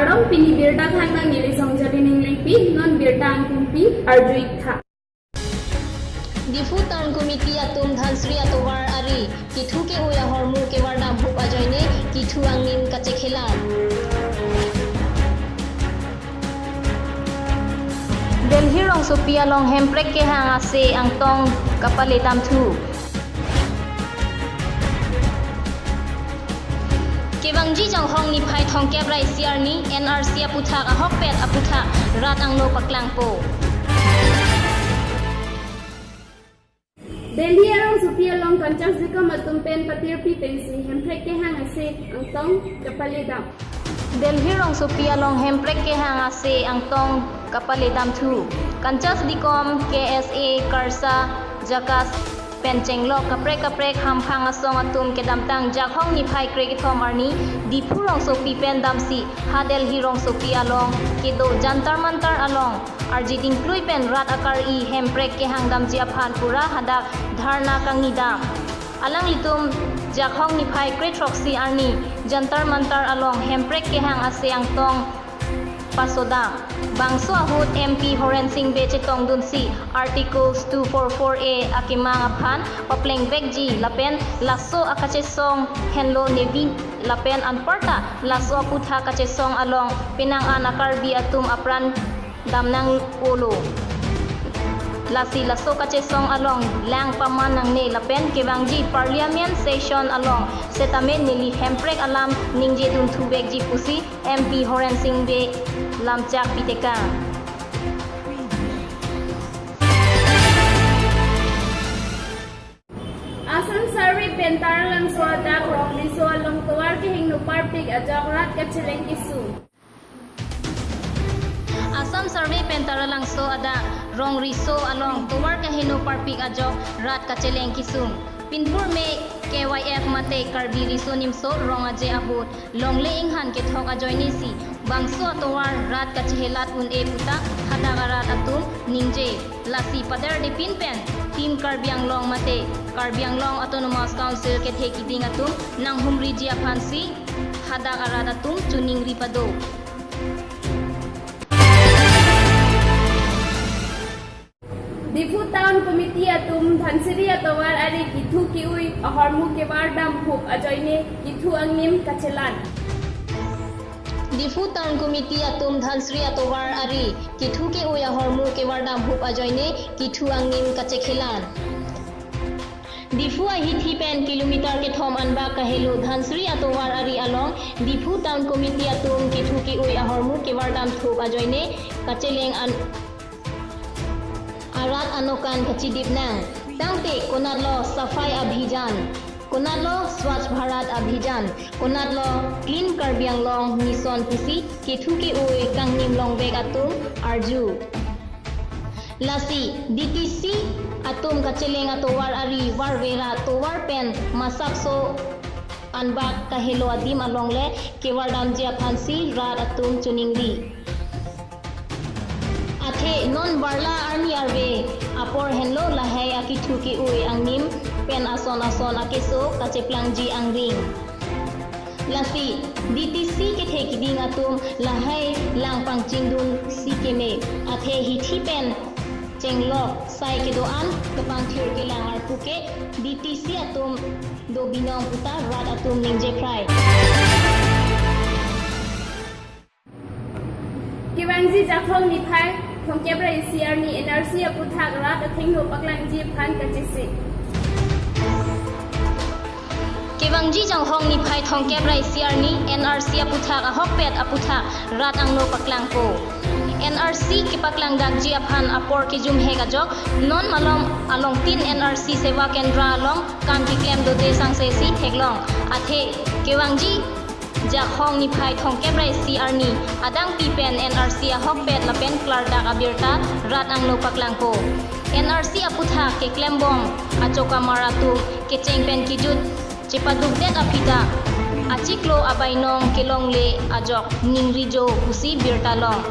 Arong pini birta khanang nili songjali ningling pi non birta angkum pi arjuik tha. Difutan komiti atum dhansri atowar ari kithu ke oya hormu ke warda bhup ajoine kithu angin kache khela. Delhi rong Sophia long hemprek ke hang ase angtong kapale tamthu. Kewangji jang hong ni phai thong kebrai siar ni NRC aputha ka hokpet aputha rat angno paklang po. Delhi arong Sophia long kancang zika matum pen patir pi pensi hemprek ke hang ase angtong kapale dam. Delhi rong Sophia long hemprek ke hang ase angtong kapale tamthu. Kancas dikom KSA Karsa Jakas Pencenglok kaprek hamphang asong atum kedamtang jakhong ni phai krek thom arni dipu rong sopi pen damsi hadel hirong sopi along kedo jantar mantar along arjiting plui pen rat akar I hemprek ke hang damji aphan pura hadak dharna kangni dam alang litum jakhong ni phai krek troksi arni jantar mantar along hemprek ke hang ase angtong pasoda bangso ahut MP Horen Singh Beche Tongdun si Articles 244A akimang aphan papleng vegji lapen laso akache song henlo nevi lapen anparta laso aputha kache song along pinang anakar bi atum apran damnang polo lasi laso kache song along lang pamanang ne lapen kewangji parliament session along setamen nili hemprek alam ningje dun thu vegji pusi MP Horen Singh Be lamchak piteka Asam sarwi pentar lang swada rong liso along tuwar ke hingno parpik ajak rat kacheleng isu. Assam survey pentara lang so ada rong riso along tuwar ka hino parpik ajo rat kacheleng kisum pinpur me KYF mate karbi riso nimso rong aje abut long leing han ke thok ajoy nisi bangso tuwar rat kachehelat un e puta hadagarat atum ningje lasi pader de pinpen team karbiang long mate karbiang long autonomous council ke theki ding atum nang humri ji aphansi hadagarat atum tuning ripado Difu Town Committee atum dhansiri atowar ari kithu kiui ahormu ke wardam bhup ajoine kithu angnim kachelan. Difu Town Committee atum dhansri atowar ari kithu ke oya hormu ke wardam bhup ajoine kithu angnim kachekhelan. Difu hithi pen kilometer ke thom anba kahelo dhansri atowar ari along Difu Town Committee atum kithu ke oya hormu ke wardam thup ajoine kacheleng an arat anokan kachidip nang tangte konatlo safai abhijan konatlo swachh bharat abhijan konatlo clean karbiang long mission pusi kethu ke oi kangnim long beg atum arju lasi DTC atum kacheleng atowar ari warvera towar pen masakso anbak kahelo adim along le kewardam jia phansi rat atum chuningli athe non barla army arbe apor henlo lahai akithu ki ui angnim pen ason akeso kacheplang ji angring lasi DTC ke theki ding atum lahai lang pangchingdun sikeme athe hithi pen chenglok sai ke doan kapang thir ke lang arpuke DTC atum do binong puta rat atum ningje fry Kewangji jakhong ni phai thong kebrai siar ni NRC aputha rat athingno paklang ji phan kachisi. Kewangji jang hong ni phai thong kebrai siar ni NRC aputha ka hokpet aputha rat angno paklang ko NRC ke paklang dakji aphan apor ke jum hega jok non malom along tin NRC sewa kendra along kam ki klem do de sang se si theklong athe Kewangji jakhong ni phai thong kebrai siar ni adang pipen NRC a hokpet lapen klarda abirta rat angno paklang ko NRC aputha ke klembom achoka maratu ke chengpen kijut chepaduk det apita achiklo abainong kelongle ajok ningrijo pusi birta long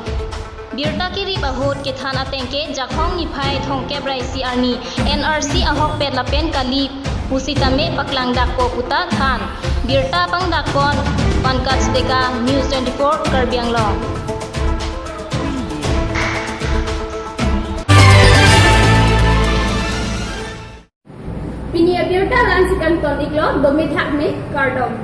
birta kiri bahut ke thana tengke jakhong ni phai thong kebrai siar ni NRC a hokpet lapen kali Pusitame paklang dako puta kan. Birta pang dakon Pankats Deka News 24 Karbianglong. Pinia Birta lan si kanton iklo domi thak me kardom.